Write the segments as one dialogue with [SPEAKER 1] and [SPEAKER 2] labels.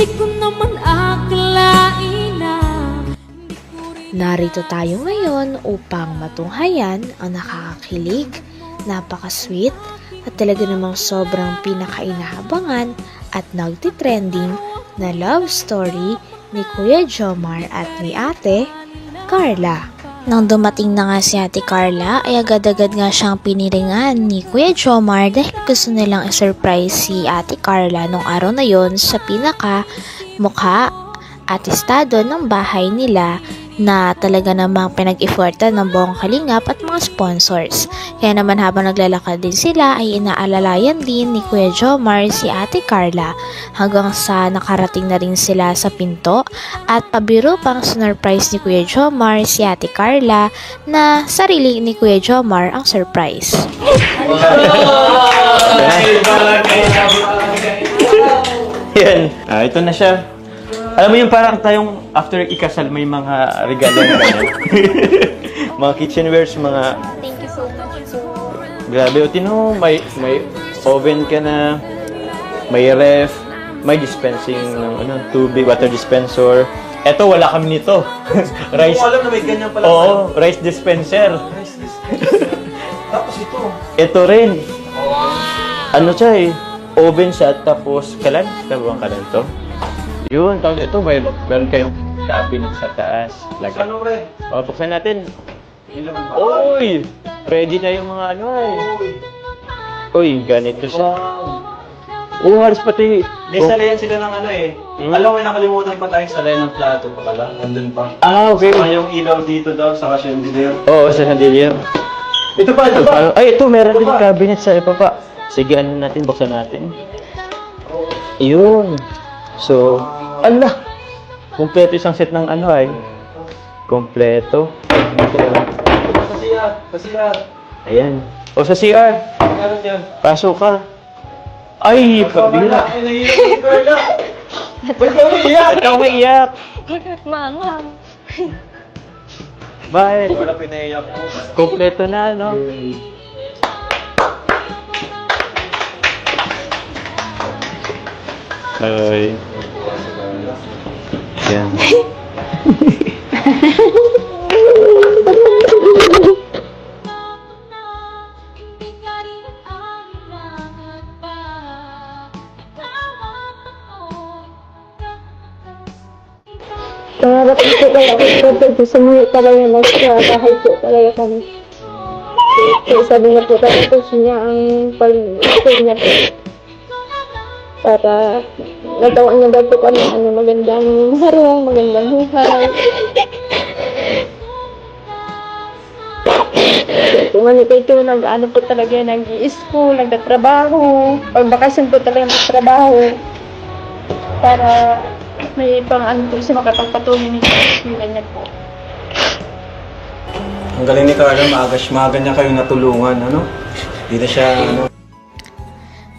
[SPEAKER 1] Di ko naman akalain na
[SPEAKER 2] Narito tayo ngayon upang matunghayan ang nakakakilig, napaka-sweet at talaga namang sobrang pinakainahabangan at nagtitrending na love story ni Kuya Jomar at ni Ate Carla. Nang dumating na nga si Ate Carla ay agad-agad nga siyang piniringan ni Kuya Jomar dahil gusto nilang i-surprise si Ate Carla nung araw na yon sa pinaka mukha at estado ng bahay nila na talaga namang pinag-effortan ng buong kalingap at mga sponsors. Kaya naman habang naglalakad din sila ay inaalalayan din ni Kuya Jomar si Ate Carla hanggang sa nakarating na rin sila sa pinto at pabiro pang surprise ni Kuya Jomar si Ate Carla na sarili ni Kuya Jomar ang surprise.
[SPEAKER 3] Yan. Ito na siya. Alam mo yung parang tayong after ikasal may mga regalo na ganyan. Mga kitchenwares, mga...
[SPEAKER 2] Thank you so much.
[SPEAKER 3] Grabe, o tino, may oven ka na, may ref, may dispensing ng tubig, water dispenser. Eto, wala kami nito. Rice.
[SPEAKER 4] Hindi ko alam na may ganyan pala.
[SPEAKER 3] Oo, rice dispenser.
[SPEAKER 4] Rice dispenser. Tapos ito.
[SPEAKER 3] Ito rin. Ano siya eh, oven siya, tapos kalan? Tabang kalan to? Yun, tapos ito, meron kayong cabinet sa taas. Lagay.
[SPEAKER 4] Ano pre?
[SPEAKER 3] O, buksan natin.
[SPEAKER 4] Ilang ba?
[SPEAKER 3] Uy! Ready na yung mga ano eh. Uy, ganito siya. Halos pati...
[SPEAKER 4] May salayan sila ng ano eh.
[SPEAKER 3] Hmm?
[SPEAKER 4] Alam mo, may nakalimutan pa tayong salayan ng plato pa pala. Nandun pa.
[SPEAKER 3] Okay.
[SPEAKER 4] Saka yung ilaw dito daw, saka chandelier.
[SPEAKER 3] Oo, sa chandelier.
[SPEAKER 4] Ito pa, ito pa.
[SPEAKER 3] Ay, ito, meron din cabinet sa ipapa. Sige, ano natin, buksan natin. Yun. So, ala! Kompleto isang set ng ano ay. Kompleto.
[SPEAKER 4] Sa CR, sa CR.
[SPEAKER 3] Ayan. O sa CR.
[SPEAKER 4] Meron yan.
[SPEAKER 3] Pasok ka. Ay, pabila.
[SPEAKER 4] Ay, nahihirap si Carla. Ba't ka umiiyak?
[SPEAKER 3] Ba't ka umiiyak?
[SPEAKER 2] Mangang.
[SPEAKER 3] Bakit?
[SPEAKER 4] Wala pinaiyak mo.
[SPEAKER 3] Kompleto na, no? Ay. Yan.
[SPEAKER 5] Nangarap ko talaga, sumuyo talaga na sa bahay po talaga kami. Kaya sabi niya po talaga gusto niya ang pag-stay niya po. Para natawa niya daw po kami magandang harong, magandang buhay. Kung ano kayo ito, nag-ano po talaga, nag-i-school, nagtatrabaho. Pag bakasyon po talaga nagtatrabaho. Para may pang-ano po siya makapagpatuloy niya niya po.
[SPEAKER 4] Ang galing ni Carla, maaga niya kayo natulungan, ano? Hindi na siya, ano?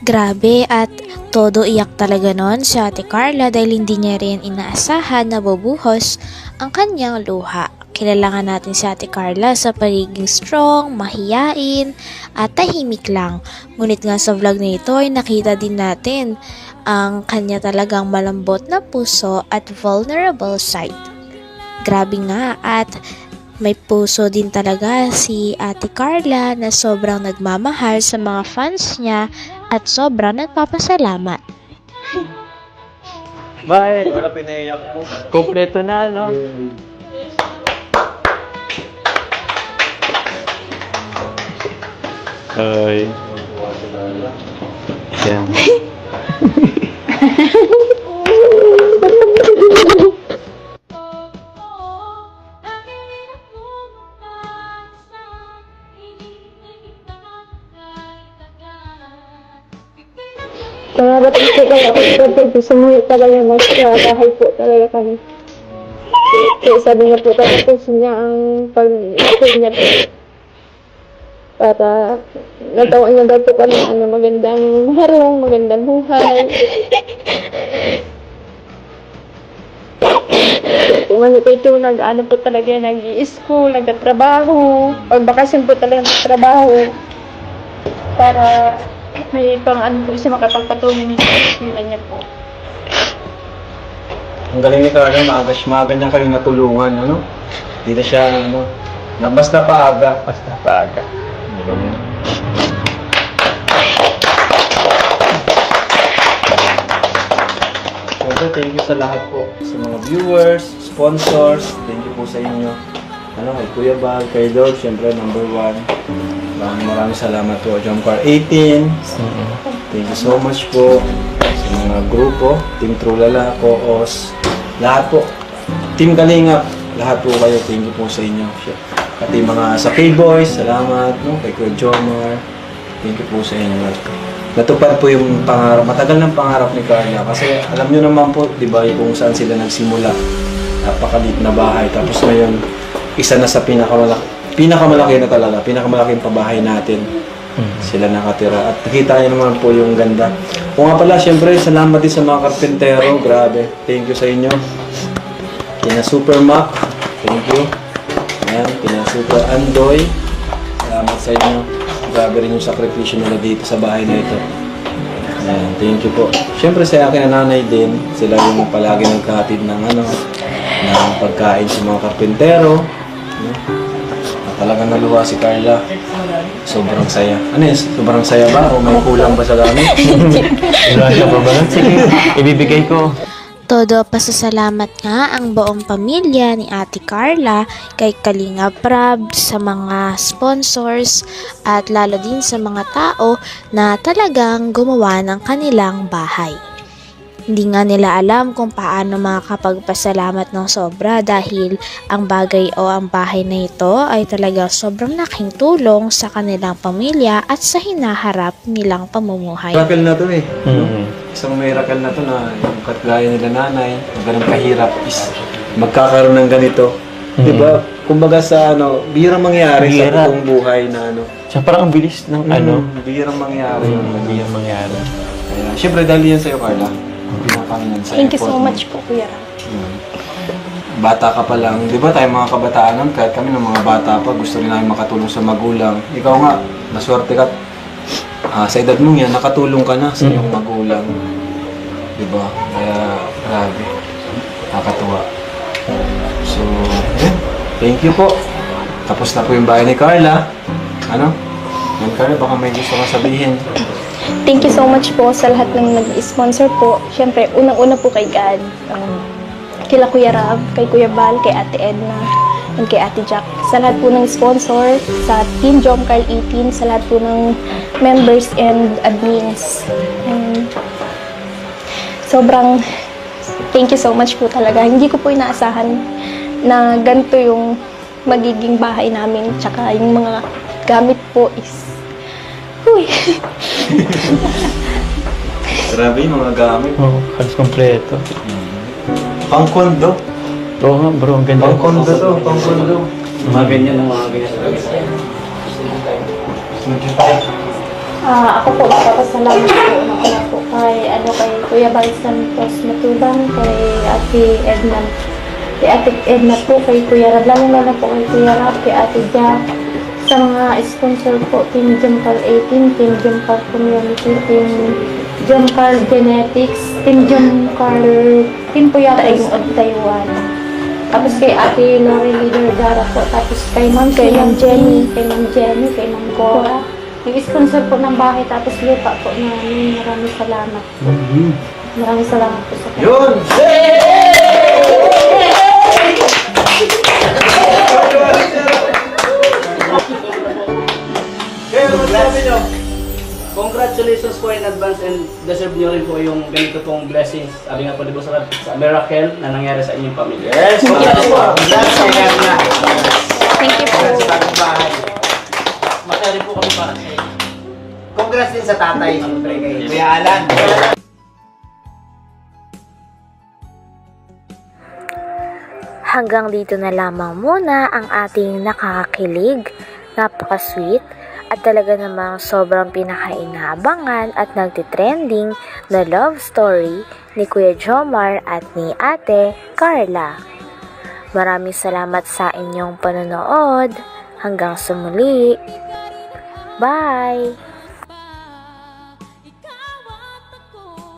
[SPEAKER 2] Grabe at todo iyak talaga nun si Ate Carla dahil hindi niya rin inaasahan na bubuhos ang kanyang luha. Kilala nga natin si Ate Carla sa pagiging strong, mahiyain at tahimik lang. Ngunit nga sa vlog na ito ay nakita din natin ang kanya talagang malambot na puso at vulnerable side. Grabe nga at may puso din talaga si Ate Carla na sobrang nagmamahal sa mga fans niya at sobrang nagpapasalamat.
[SPEAKER 3] Bakit?
[SPEAKER 4] Wala pinaiyak mo.
[SPEAKER 3] Kompleto na, no? Ay. Yan.
[SPEAKER 5] Nangarap ko talaga, sumuyo talaga na sa bahay po talaga kami. Kaya sabi niya po talaga gusto niya ang pag-stay niya po. Para natawa niya daw po kami magandang harong, magandang buhay. Kung ano po ito, nag-ano po talaga, nag-i-school, nagtatrabaho. Pag bakasyon po talaga nagtatrabaho. Para may pang-ano po siya makapagpatuloy niya po.
[SPEAKER 4] Ang galing ni Carla, maaga niya kayo natulungan, ano? Hindi na siya, ano, basta paaga.
[SPEAKER 3] Basta paaga.
[SPEAKER 4] So, thank you sa lahat po. Sa mga viewers, sponsors, thank you po sa inyo. Ano, kay Kuya Bal, kay Lord, syempre, number 1. Maraming salamat po. Jumcar 18. Thank you so much po. Sa mga grupo, Team Trulala, Koos, lahat po. Team Kalingap, lahat po kayo. Thank you po sa inyo. Pati mga sa K-Boys, salamat. No? Kay Kuya Jomar, thank you po sa inyo. Natupad po yung pangarap, matagal ng pangarap ni Carla. Kasi alam nyo naman po, di ba, kung saan sila nagsimula. Napakaliit na bahay. Tapos ngayon, isa na sa pinakamalaki na talaga, pinakamalaking pabahay natin. Sila nakatira. At nakita nyo naman po yung ganda. O nga pala, syempre, salamat din sa mga karpentero. Grabe. Thank you sa inyo. Kina Super Mac. Thank you. Ayan, kina Super Andoy. Salamat sa inyo. Grabe rin yung sakripisyo nila dito sa bahay na ito. Ayan, thank you po. Syempre sa akin na nanay din. Sila yung palagi nagkahatid ng ng pagkain sa mga karpentero. At talagang naluha si Carla. Sobrang saya. Ano yun? Sobrang saya ba? O may kulang ba sa gamit?
[SPEAKER 3] Wala siya pa ba? Sige, ibibigay ko.
[SPEAKER 2] Todo pasasalamat nga ang buong pamilya ni Ate Carla kay Kalinga Prab, sa mga sponsors at lalo din sa mga tao na talagang gumawa ng kanilang bahay. Hindi nga nila alam kung paano makakapagpasalamat ng sobra dahil ang bagay o ang bahay na ito ay talagang sobrang laking tulong sa kanilang pamilya at sa hinaharap nilang pamumuhay.
[SPEAKER 4] Miracle na to eh. Isang miracle na to na yung kagaya nila nanay, ganun kahirap is magkakaroon ng ganito. Diba? Kumbaga sa bihirang mangyari sa totoong buhay na
[SPEAKER 3] Siya parang ang bilis ng
[SPEAKER 4] bihirang mangyari.
[SPEAKER 3] Bihirang mangyari.
[SPEAKER 4] Kaya, syempre dahil yan sa'yo, Carla. Pinapanginan sa
[SPEAKER 5] Thank you so
[SPEAKER 4] effort mo.
[SPEAKER 5] much po, Kuya Ram.
[SPEAKER 4] Bata ka pa lang, di ba tayo mga kabataan nun, kahit kami ng mga bata pa, gusto rin namin makatulong sa magulang. Ikaw nga, naswerte ka. Sa edad mong yan, nakatulong ka na sa iyong magulang. Di ba? Kaya, grabe. Nakakatuwa. So, yeah. Thank you po. Tapos na po yung bahay ni Carla. Ano? Yan, Carla, baka may gusto kang sabihin.
[SPEAKER 5] Thank you so much po sa lahat ng nag-sponsor po. Siyempre, unang-una po kay God. Kila Kuya Rab, kay Kuya Bal, kay Ate Edna, and kay Ate Jack. Sa lahat po ng sponsor, sa Team Jomcar 18, sa lahat po ng members and admins. Sobrang thank you so much po talaga. Hindi ko po inaasahan na ganito yung magiging bahay namin. Tsaka yung mga gamit po is uy.
[SPEAKER 4] Grabe yung mga gamit.
[SPEAKER 3] Halos kompleto.
[SPEAKER 4] Pang-kondo.
[SPEAKER 3] Oo nga bro, ang ganda.
[SPEAKER 4] Pang-kondo to, pang-kondo. Mga ganyan ng mga ganyan.
[SPEAKER 5] Ako po, magpapasalamat po una po kay Kuya Bal Santos Matubang, kay Ate Edna po, kay Kuya Rab, lalo po kay Kuya Rab, kay Ate Jack, sa mga sponsor po, Team Jomcar 18, Team Jomcar Community, Team Jomcar Genetics, Team Jomcar, Team Puyatay of Taiwan. Tapos kay Ate Lori Leader Dara po, tapos kay Ma'am Jenny, kay Ma'am Cora. Yung sponsor po ng bahay, tapos lupa po namin. Maraming salamat. Maraming salamat po sa kanya.
[SPEAKER 4] Yun!
[SPEAKER 6] Congratulations po in advance and deserve nyo rin po yung ganito pong blessings. Sabi nga po, di ba sa miracle na nangyari sa inyong pamilya.
[SPEAKER 4] Yes!
[SPEAKER 6] Congrats po.
[SPEAKER 4] Congrats kay Carla.
[SPEAKER 5] Thank you po.
[SPEAKER 4] Sa bagong bahay.
[SPEAKER 6] Masaya rin po kami para sa inyo.
[SPEAKER 4] Congrats din sa tatay. Siyempre kay Kuya Alan.
[SPEAKER 2] Hanggang dito na lamang muna ang ating nakakakilig, napaka-sweet, at talaga namang sobrang pinakainabangan at nagtitrending na love story ni Kuya Jomar at ni Ate Carla. Maraming salamat sa inyong panonood. Hanggang sa muli. Bye!